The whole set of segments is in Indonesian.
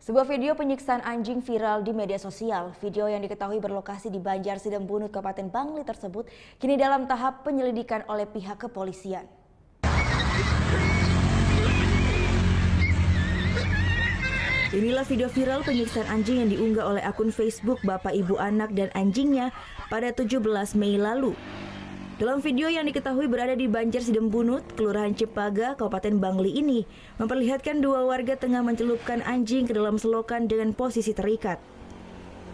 Sebuah video penyiksaan anjing viral di media sosial. Video yang diketahui berlokasi di Banjar Sidembunut, Kabupaten Bangli tersebut kini dalam tahap penyelidikan oleh pihak kepolisian. Inilah video viral penyiksaan anjing yang diunggah oleh akun Facebook Bapak Ibu Anak dan Anjingnya pada 17 Mei lalu. Dalam video yang diketahui berada di Banjar Sidembunut, Kelurahan Cipaga, Kabupaten Bangli ini memperlihatkan dua warga tengah mencelupkan anjing ke dalam selokan dengan posisi terikat.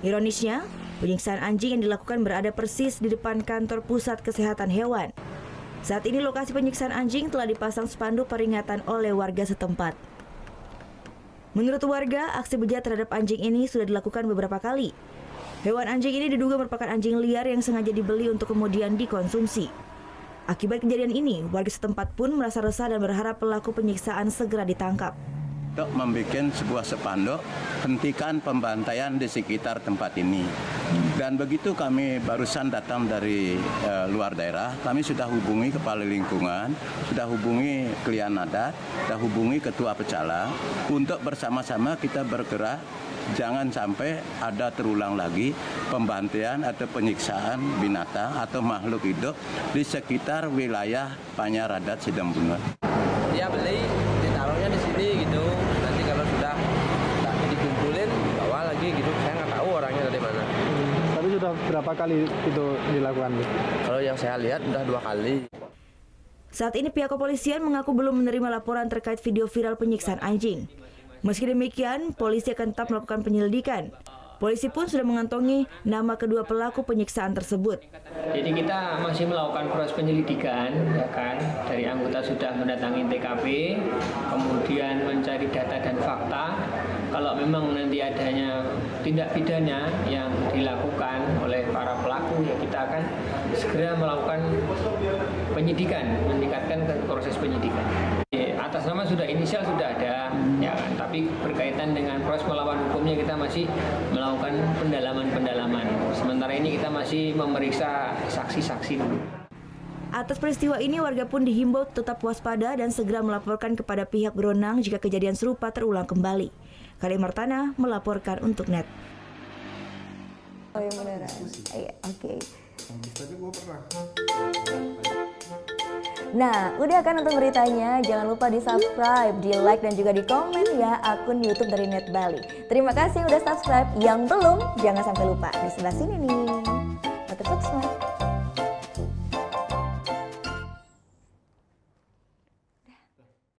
Ironisnya, penyiksaan anjing yang dilakukan berada persis di depan kantor Pusat Kesehatan Hewan. Saat ini lokasi penyiksaan anjing telah dipasang spanduk peringatan oleh warga setempat. Menurut warga, aksi bejat terhadap anjing ini sudah dilakukan beberapa kali. Hewan anjing ini diduga merupakan anjing liar yang sengaja dibeli untuk kemudian dikonsumsi. Akibat kejadian ini, warga setempat pun merasa resah dan berharap pelaku penyiksaan segera ditangkap. Untuk membuat sebuah spanduk, hentikan pembantaian di sekitar tempat ini. Dan begitu kami barusan datang dari luar daerah, kami sudah hubungi kepala lingkungan, sudah hubungi klien adat, sudah hubungi ketua pecalang, untuk bersama-sama kita bergerak. Jangan sampai ada terulang lagi pembantaian atau penyiksaan binatang atau makhluk hidup di sekitar wilayah Panyaradat Sidembunut. Dia beli, ditaruhnya di sini gitu. Nanti kalau sudah dikumpulin, bawa lagi gitu. Saya nggak tahu orangnya dari mana. Tapi sudah berapa kali itu dilakukan? Kalau yang saya lihat udah 2 kali. Saat ini pihak kepolisian mengaku belum menerima laporan terkait video viral penyiksaan anjing. Meski demikian, polisi akan tetap melakukan penyelidikan. Polisi pun sudah mengantongi nama kedua pelaku penyiksaan tersebut. Jadi kita masih melakukan proses penyelidikan, ya kan? Dari anggota sudah mendatangi TKP, kemudian mencari data dan fakta. Kalau memang nanti adanya tindak pidana yang dilakukan oleh para pelaku, ya kita akan segera melakukan penyidikan, meningkatkan ke proses penyidikan. Atas nama sudah inisial sudah ada, ya kan? Tapi berkaitan dengan proses melawan hukumnya kita masih melakukan pendalaman. Sementara ini kita masih memeriksa saksi-saksi dulu. Atas peristiwa ini warga pun dihimbau tetap waspada dan segera melaporkan kepada pihak berwenang jika kejadian serupa terulang kembali. Kali Martana melaporkan untuk NET. Oh yang beneran? Iya, oke. Tapi gue pernah. Nah, udah kan untuk beritanya? Jangan lupa di-subscribe, di-like, dan juga di-komen ya akun YouTube dari Net Bali. Terima kasih udah subscribe. Yang belum, jangan sampai lupa. Di sebelah sini nih. Foto